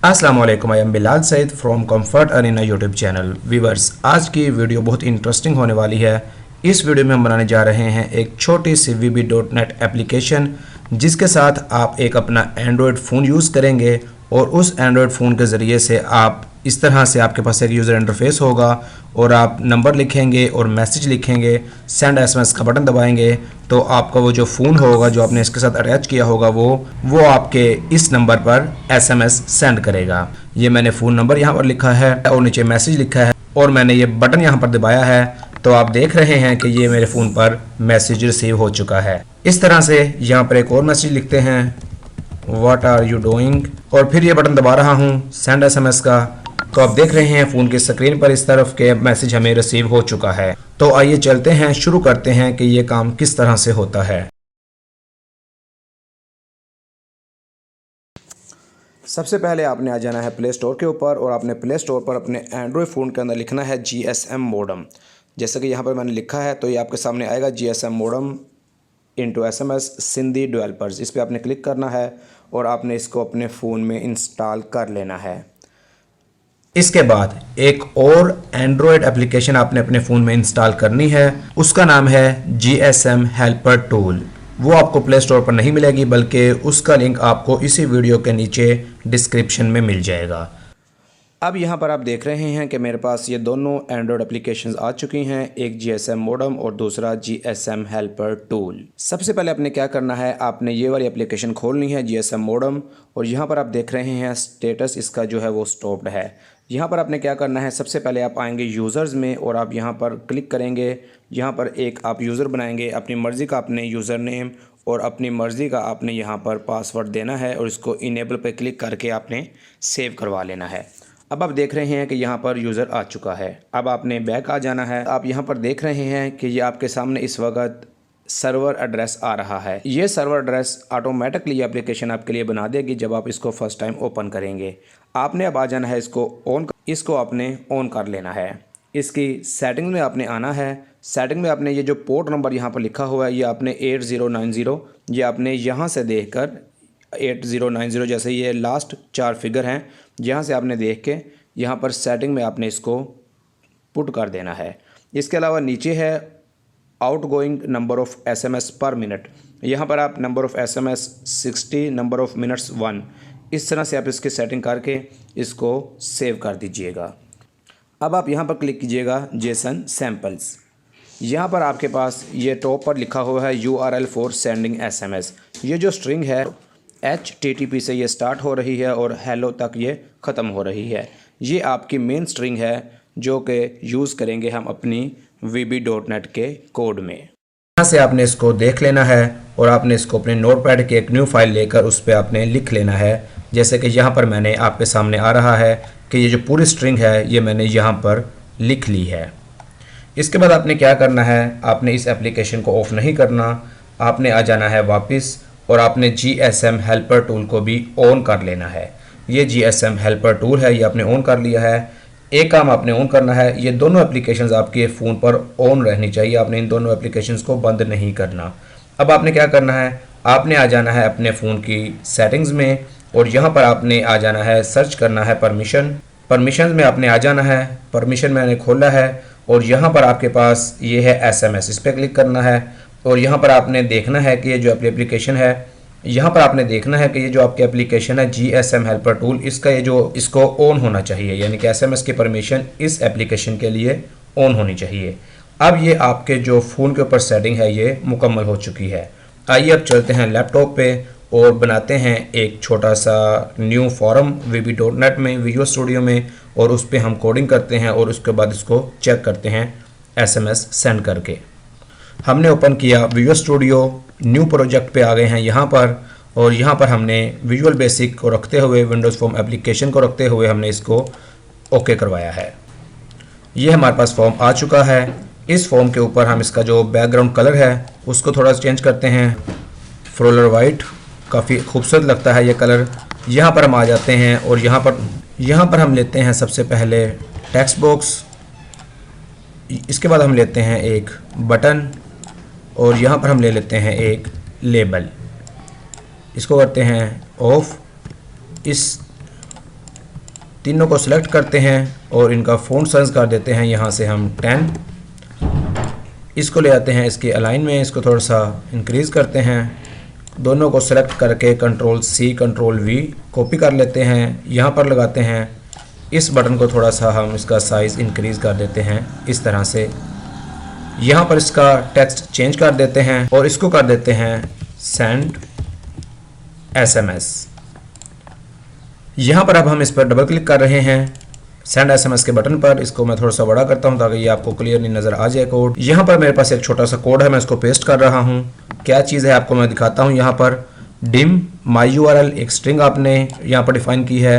अस्सलाम वालेकुम, I am Bilal Saeed from comfort arena YouTube channel. Viewers, आज की वीडियो बहुत इंटरेस्टिंग होने वाली है। इस वीडियो में हम बनाने जा रहे हैं एक छोटी सी VB.NET एप्लीकेशन, जिसके साथ आप एक अपना एंड्रॉयड फ़ोन यूज़ करेंगे और उस एंड्रॉयड फ़ोन के ज़रिए से आप इस तरह से आपके पास एक यूज़र इंटरफेस होगा और आप नंबर लिखेंगे और मैसेज लिखेंगे, सेंड SMS का बटन दबाएंगे तो आपका वो जो फ़ोन होगा जो आपने इसके साथ अटैच किया होगा वो आपके इस नंबर पर SMS सेंड करेगा। ये मैंने फ़ोन नंबर यहाँ पर लिखा है और नीचे मैसेज लिखा है और मैंने ये बटन यहाँ पर दबाया है, तो आप देख रहे हैं कि ये मेरे फ़ोन पर मैसेज रिसीव हो चुका है। इस तरह से यहाँ पर एक और मैसेज लिखते हैं, व्हाट आर यू डूइंग, और फिर ये बटन दबा रहा हूँ सेंड SMS का। तो आप देख रहे हैं फ़ोन की स्क्रीन पर इस तरफ के मैसेज हमें रिसीव हो चुका है। तो आइए चलते हैं, शुरू करते हैं कि ये काम किस तरह से होता है। सबसे पहले आपने आ जाना है प्ले स्टोर के ऊपर और आपने प्ले स्टोर पर अपने एंड्रॉयड फ़ोन के अंदर लिखना है GSM मॉडम। जैसे कि यहाँ पर मैंने लिखा है तो ये आपके सामने आएगा GSM modem into SMS Sindhi developers. इस पर आपने क्लिक करना है और आपने इसको अपने फ़ोन में इंस्टॉल कर लेना है। इसके बाद एक और एंड्रॉयड एप्लीकेशन आपने अपने फ़ोन में इंस्टॉल करनी है, उसका नाम है GSM हेल्पर टूल। वो आपको प्ले स्टोर पर नहीं मिलेगी, बल्कि उसका लिंक आपको इसी वीडियो के नीचे डिस्क्रिप्शन में मिल जाएगा। अब यहाँ पर आप देख रहे हैं कि मेरे पास ये दोनों एंड्रॉयड एप्लीकेशंस आ चुकी हैं, एक GSM मॉडम और दूसरा GSM हेल्पर टूल। सबसे पहले आपने क्या करना है, आपने ये वाली एप्लीकेशन खोलनी है GSM मॉडम, और यहाँ पर आप देख रहे हैं स्टेटस इसका जो है वो स्टॉप्ड है। यहाँ पर आपने क्या करना है, सबसे पहले आप आएंगे यूज़र्स में और आप यहाँ पर क्लिक करेंगे। यहाँ पर एक आप यूज़र बनाएंगे, अपनी मर्ज़ी का आपने यूज़र नेम और अपनी मर्ज़ी का आपने यहाँ पर पासवर्ड देना है और इसको इनेबल पर क्लिक करके आपने सेव करवा लेना है। अब आप देख रहे हैं कि यहाँ पर यूज़र आ चुका है। अब आपने बैक आ जाना है। आप यहाँ पर देख रहे हैं कि ये आपके सामने इस वक्त सर्वर एड्रेस आ रहा है। ये सर्वर एड्रेस ऑटोमेटिकली एप्लीकेशन आपके लिए बना देगी जब आप इसको फर्स्ट टाइम ओपन करेंगे। आपने अब आ जाना है इसको आपने ऑन कर लेना है। इसकी सेटिंग में आपने आना है। सेटिंग में आपने ये जो पोर्ट नंबर यहाँ पर लिखा हुआ है ये आपने 8090, ये आपने यहाँ से देख कर 8090 जैसे ये लास्ट 4 फिगर हैं, यहाँ से आपने देख के यहाँ पर सेटिंग में आपने इसको पुट कर देना है। इसके अलावा नीचे है आउटगोइंग नंबर ऑफ़ SMS पर मिनट। यहाँ पर आप number of SMS 60, number of minutes 1। इस तरह से आप इसकी सेटिंग करके इसको सेव कर दीजिएगा। अब आप यहाँ पर क्लिक कीजिएगा जेसन सैम्पल्स। यहाँ पर आपके पास ये टॉप पर लिखा हुआ है URL फॉर सेंडिंग SMS। ये जो स्ट्रिंग है HTTP से ये स्टार्ट हो रही है और हेलो तक ये ख़त्म हो रही है। ये आपकी मेन स्ट्रिंग है जो कि यूज़ करेंगे हम अपनी VB.NET के कोड में। यहाँ से आपने इसको देख लेना है और आपने इसको अपने नोटपैड की एक न्यू फाइल लेकर उस पर आपने लिख लेना है। जैसे कि यहाँ पर मैंने आपके सामने आ रहा है कि ये जो पूरी स्ट्रिंग है ये मैंने यहाँ पर लिख ली है। इसके बाद आपने क्या करना है, आपने इस एप्लीकेशन को ऑफ़ नहीं करना, आपने आ जाना है वापस और आपने GSM हेल्पर टूल को भी ऑन कर लेना है। ये GSM हेल्पर टूल है, ये आपने ऑन कर लिया है। एक काम आपने ऑन करना है, ये दोनों एप्लीकेशंस आपके फ़ोन पर ऑन रहनी चाहिए, आपने इन दोनों एप्लीकेशंस को बंद नहीं करना। अब आपने क्या करना है, आपने आ जाना है अपने फ़ोन की सेटिंग्स में और यहाँ पर आपने आ जाना है, सर्च करना है परमिशन में आपने आ जाना है। परमिशन मैंने खोला है और यहाँ पर आपके पास ये है SMS, इस पर क्लिक करना है और यहाँ पर आपने देखना है कि ये जो एप्लीकेशन है, यहाँ पर आपने देखना है कि ये जो आपकी एप्लीकेशन है GSM हेल्पर टूल, इसका ये जो इसको ऑन होना चाहिए, यानी कि SMS की परमिशन इस एप्लीकेशन के लिए ऑन होनी चाहिए। अब ये आपके जो फ़ोन के ऊपर सेटिंग है ये मुकम्मल हो चुकी है। आइए अब चलते हैं लैपटॉप पे और बनाते हैं एक छोटा सा न्यू फॉर्म VB.NET में, विजुअल स्टूडियो में, और उस पर हम कोडिंग करते हैं और उसके बाद इसको चेक करते हैं SMS सेंड करके। हमने ओपन किया विजुअल स्टूडियो, न्यू प्रोजेक्ट पे आ गए हैं यहाँ पर, और यहाँ पर हमने विजुअल बेसिक को रखते हुए, विंडोज़ फॉर्म एप्लीकेशन को रखते हुए हमने इसको ओके करवाया है। ये हमारे पास फॉर्म आ चुका है। इस फॉर्म के ऊपर हम इसका जो बैकग्राउंड कलर है उसको थोड़ा सा चेंज करते हैं, फ्लोरल वाइट, काफ़ी खूबसूरत लगता है ये कलर। यहाँ पर हम आ जाते हैं और यहाँ पर हम लेते हैं सबसे पहले टेक्स्ट बॉक्स, इसके बाद हम लेते हैं एक बटन और यहाँ पर हम ले लेते हैं एक लेबल। इसको करते हैं ऑफ। तीनों को सिलेक्ट करते हैं और इनका फ़ॉन्ट साइज कर देते हैं यहाँ से हम 10। इसको ले आते हैं इसके अलाइन में, इसको थोड़ा सा इंक्रीज़ करते हैं। दोनों को सिलेक्ट करके control C control V copy कर लेते हैं, यहाँ पर लगाते हैं। इस बटन को थोड़ा सा हम इसका साइज़ इंक्रीज़ कर देते हैं इस तरह से। यहाँ पर इसका टेक्स्ट चेंज कर देते हैं और इसको कर देते हैं सेंड SMS। यहाँ पर अब हम इस पर डबल क्लिक कर रहे हैं सेंड SMS के बटन पर। इसको मैं थोड़ा सा बड़ा करता हूँ ताकि ये आपको क्लियरली नज़र आ जाए कोड। यहाँ पर मेरे पास एक छोटा सा कोड है, मैं इसको पेस्ट कर रहा हूँ। क्या चीज़ है आपको मैं दिखाता हूँ। यहाँ पर डिम माई URL एक स्ट्रिंग आपने यहाँ पर डिफ़ाइन की है।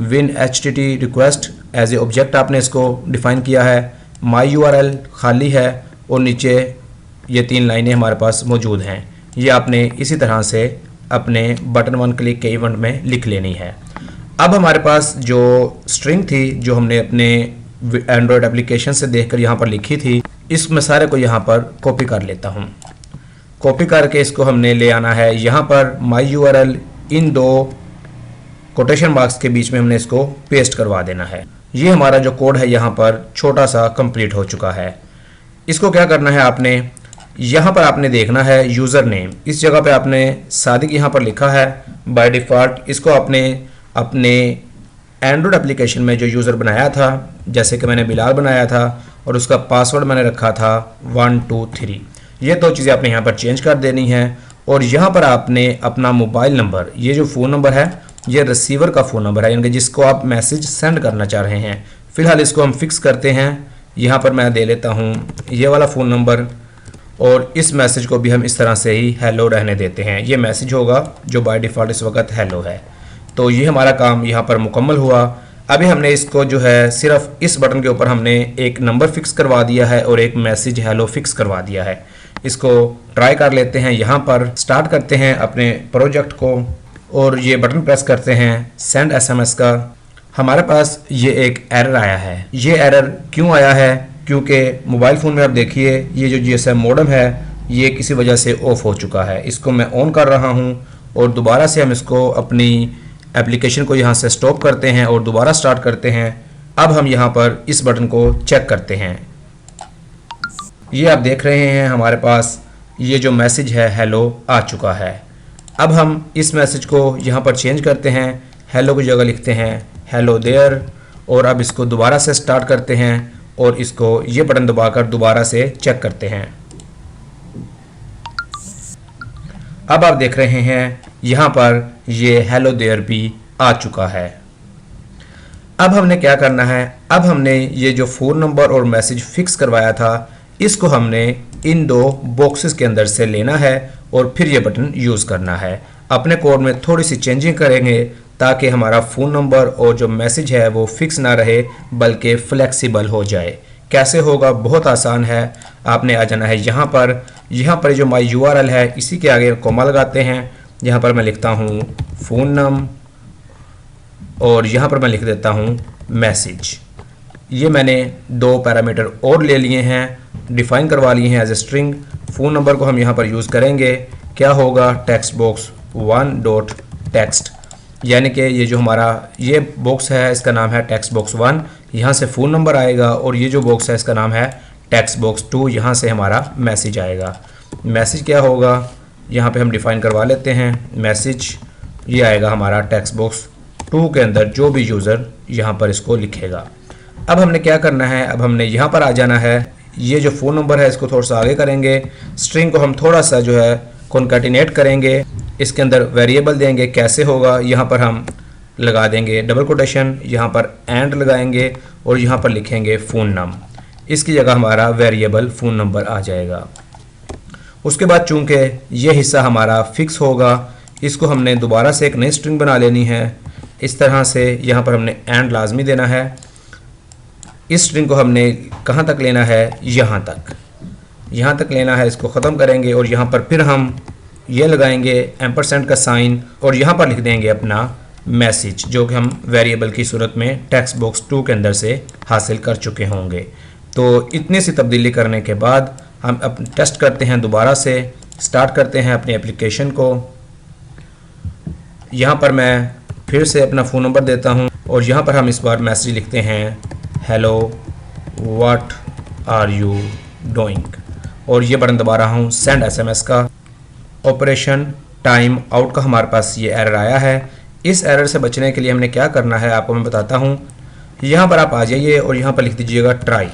Win HTTP request as a object आपने इसको डिफ़ाइन किया है। माई URL खाली है और नीचे ये 3 लाइनें हमारे पास मौजूद हैं। ये आपने इसी तरह से अपने बटन 1 क्लिक के इवेंट में लिख लेनी है। अब हमारे पास जो स्ट्रिंग थी जो हमने अपने एंड्रॉयड एप्लीकेशन से देखकर यहाँ पर लिखी थी, इसमें सारे को यहाँ पर कॉपी कर लेता हूँ। कॉपी करके इसको हमने ले आना है यहाँ पर माई URL इन 2 कोटेशन मार्क्स के बीच में हमने इसको पेस्ट करवा देना है। ये हमारा जो कोड है यहाँ पर छोटा सा कंप्लीट हो चुका है। इसको क्या करना है आपने, यहाँ पर आपने देखना है यूज़र नेम, इस जगह पे आपने सादिक यहाँ पर लिखा है बाय डिफ़ॉल्ट। इसको आपने अपने एंड्रॉयड एप्लीकेशन में जो यूज़र बनाया था, जैसे कि मैंने बिलाल बनाया था और उसका पासवर्ड मैंने रखा था 123। ये 2 चीज़ें आपने यहाँ पर चेंज कर देनी है। और यहाँ पर आपने अपना मोबाइल नंबर, ये जो फ़ोन नंबर है ये रिसीवर का फ़ोन नंबर है, यानी कि जिसको आप मैसेज सेंड करना चाह रहे हैं। फ़िलहाल इसको हम फिक्स करते हैं। यहाँ पर मैं दे लेता हूँ ये वाला फ़ोन नंबर और इस मैसेज को भी हम इस तरह से ही हेलो रहने देते हैं। ये मैसेज होगा जो बाय डिफ़ॉल्ट इस वक्त हेलो है। तो ये हमारा काम यहाँ पर मुकम्मल हुआ। अभी हमने इसको जो है सिर्फ इस बटन के ऊपर हमने एक नंबर फिक्स करवा दिया है और एक मैसेज हेलो फिक्स करवा दिया है। इसको ट्राई कर लेते हैं। यहाँ पर स्टार्ट करते हैं अपने प्रोजेक्ट को और ये बटन प्रेस करते हैं सेंड SMS का। हमारे पास ये एक एरर आया है। ये एरर क्यों आया है, क्योंकि मोबाइल फ़ोन में आप देखिए ये जो GSM मॉडेम है ये किसी वजह से ऑफ हो चुका है। इसको मैं ऑन कर रहा हूँ और दोबारा से हम इसको अपनी एप्लीकेशन को यहाँ से स्टॉप करते हैं और दोबारा स्टार्ट करते हैं। अब हम यहाँ पर इस बटन को चेक करते हैं। ये आप देख रहे हैं हमारे पास ये जो मैसेज है हेलो आ चुका है। अब हम इस मैसेज को यहाँ पर चेंज करते हैं, हेलो की जगह लिखते हैं हेलो देयर और अब इसको दोबारा से स्टार्ट करते हैं और इसको ये बटन दबाकर दोबारा से चेक करते हैं। अब आप देख रहे हैं यहाँ पर ये हेलो देयर भी आ चुका है। अब हमने क्या करना है, अब हमने ये जो फ़ोन नंबर और मैसेज फिक्स करवाया था इसको हमने इन 2 बॉक्सेस के अंदर से लेना है और फिर ये बटन यूज़ करना है। अपने कोड में थोड़ी सी चेंजिंग करेंगे ताकि हमारा फ़ोन नंबर और जो मैसेज है वो फिक्स ना रहे बल्कि फ्लेक्सिबल हो जाए। कैसे होगा, बहुत आसान है। आपने आ जाना है यहाँ पर जो माई URL है इसी के आगे कॉमा लगाते हैं। यहाँ पर मैं लिखता हूँ फ़ोन नंबर और यहाँ पर मैं लिख देता हूँ मैसेज। ये मैंने 2 पैरामीटर और ले लिए हैं, डिफ़ाइन करवा लिए हैं as a string. Phone number को हम यहाँ पर यूज़ करेंगे। क्या होगा, टेक्स्ट बॉक्स 1.text, यानी कि ये जो हमारा ये बॉक्स है इसका नाम है टेक्स्ट बॉक्स 1, यहाँ से फ़ोन नंबर आएगा और ये जो बॉक्स है इसका नाम है टेक्स्ट बॉक्स 2, यहाँ से हमारा मैसेज आएगा। मैसेज क्या होगा यहाँ पे हम डिफ़ाइन करवा लेते हैं। मैसेज ये आएगा हमारा टेक्स्ट बॉक्स 2 के अंदर जो भी यूज़र यहाँ पर इसको लिखेगा। अब हमने क्या करना है, अब हमने यहाँ पर आ जाना है। ये जो फ़ोन नंबर है इसको थोड़ा सा आगे करेंगे, स्ट्रिंग को हम थोड़ा सा जो है कॉन्कैटिनेट करेंगे, इसके अंदर वेरिएबल देंगे। कैसे होगा, यहाँ पर हम लगा देंगे डबल कोटेशन, यहाँ पर एंड लगाएंगे और यहाँ पर लिखेंगे फ़ोन नंबर। इसकी जगह हमारा वेरिएबल फ़ोन नंबर आ जाएगा। उसके बाद चूँकि ये हिस्सा हमारा फिक्स होगा, इसको हमने दोबारा से एक नई स्ट्रिंग बना लेनी है। इस तरह से यहाँ पर हमने एंड लाजमी देना है। इस स्ट्रिंग को हमने कहाँ तक लेना है, यहाँ तक लेना है। इसको ख़त्म करेंगे और यहाँ पर फिर हम ये लगाएंगे एम्परसेंड का साइन और यहाँ पर लिख देंगे अपना मैसेज, जो कि हम वेरिएबल की सूरत में टेक्स्ट बॉक्स 2 के अंदर से हासिल कर चुके होंगे। तो इतनी सी तब्दीली करने के बाद हम अब टेस्ट करते हैं, दोबारा से स्टार्ट करते हैं अपनी एप्लीकेशन को। यहाँ पर मैं फिर से अपना फ़ोन नंबर देता हूँ और यहाँ पर हम इस बार मैसेज लिखते हैं hello what are you doing, और ये बटन दबा रहा हूँ सेंड SMS का। ऑपरेशन टाइम आउट का हमारे पास ये एरर आया है। इस एरर से बचने के लिए हमने क्या करना है आपको मैं बताता हूँ। यहाँ पर आप आ जाइए और यहाँ पर लिख दीजिएगा ट्राई,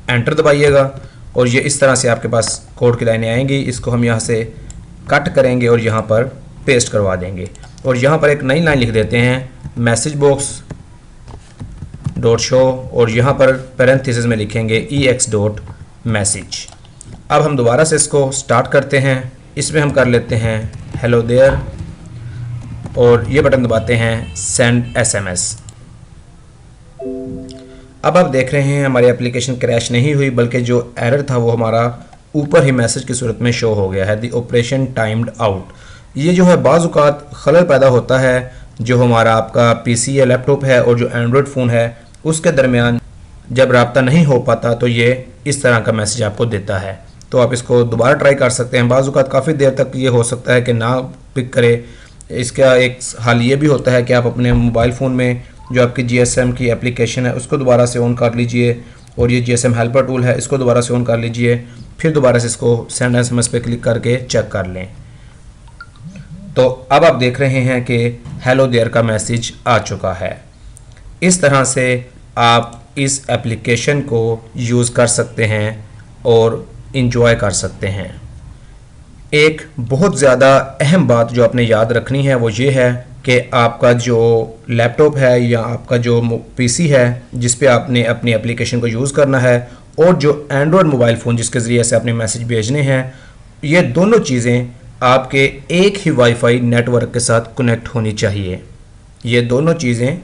एंटर दबाइएगा और ये इस तरह से आपके पास कोड की लाइनें आएंगी। इसको हम यहाँ से कट करेंगे और यहाँ पर पेस्ट करवा देंगे और यहाँ पर एक नई लाइन लिख देते हैं मैसेज बॉक्स डॉट शो और यहाँ पर पैरेंथेसिस में लिखेंगे ex डॉट मैसेज। अब हम दोबारा से इसको स्टार्ट करते हैं। इसमें हम कर लेते हैं हेलो देयर और ये बटन दबाते हैं सेंड SMS। अब आप देख रहे हैं हमारी एप्लीकेशन क्रैश नहीं हुई, बल्कि जो एरर था वो हमारा ऊपर ही मैसेज की सूरत में शो हो गया है, दी ऑपरेशन टाइम्ड आउट। ये जो है बाज़ औक़ात खलल पैदा होता है जो हमारा आपका PC या लैपटॉप है और जो एंड्रॉयड फ़ोन है उसके दरमियान जब रब्ता नहीं हो पाता तो ये इस तरह का मैसेज आपको देता है। तो आप इसको दोबारा ट्राई कर सकते हैं। बाज़ औक़ात काफ़ी देर तक ये हो सकता है कि ना पिक करे। इसका एक हल ये भी होता है कि आप अपने मोबाइल फ़ोन में जो आपकी GSM की एप्लीकेशन है उसको दोबारा से ऑन कर लीजिए और ये GSM हेल्पर टूल है इसको दोबारा से ऑन कर लीजिए, फिर दोबारा से इसको सेंड SMS पे क्लिक करके चेक कर लें। तो अब आप देख रहे हैं कि हेलो देयर का मैसेज आ चुका है। इस तरह से आप इस एप्लीकेशन को यूज़ कर सकते हैं और इंजॉय कर सकते हैं। एक बहुत ज़्यादा अहम बात जो आपने याद रखनी है वो ये है कि आपका जो लैपटॉप है या आपका जो PC है जिस पे आपने अपनी एप्लीकेशन को यूज़ करना है और जो एंड्रॉयड मोबाइल फ़ोन जिसके ज़रिए से आपने मैसेज भेजने हैं, ये दोनों चीज़ें आपके एक ही वाईफाई नेटवर्क के साथ कनेक्ट होनी चाहिए। ये दोनों चीज़ें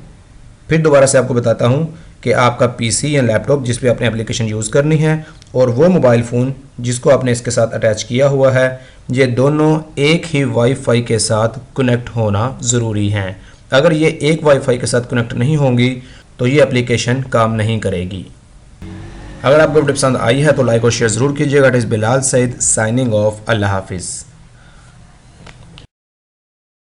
फिर दोबारा से आपको बताता हूँ कि आपका PC या लैपटॉप जिस पे आपने एप्लीकेशन यूज़ करनी है और वो मोबाइल फ़ोन जिसको आपने इसके साथ अटैच किया हुआ है, ये दोनों एक ही वाईफाई के साथ कनेक्ट होना ज़रूरी हैं। अगर ये एक वाईफाई के साथ कनेक्ट नहीं होंगी तो ये एप्लीकेशन काम नहीं करेगी। अगर आपको वीडियो पसंद आई है तो लाइक और शेयर ज़रूर कीजिएगा। It is Bilal Saeed signing off. Allah हाफिज़।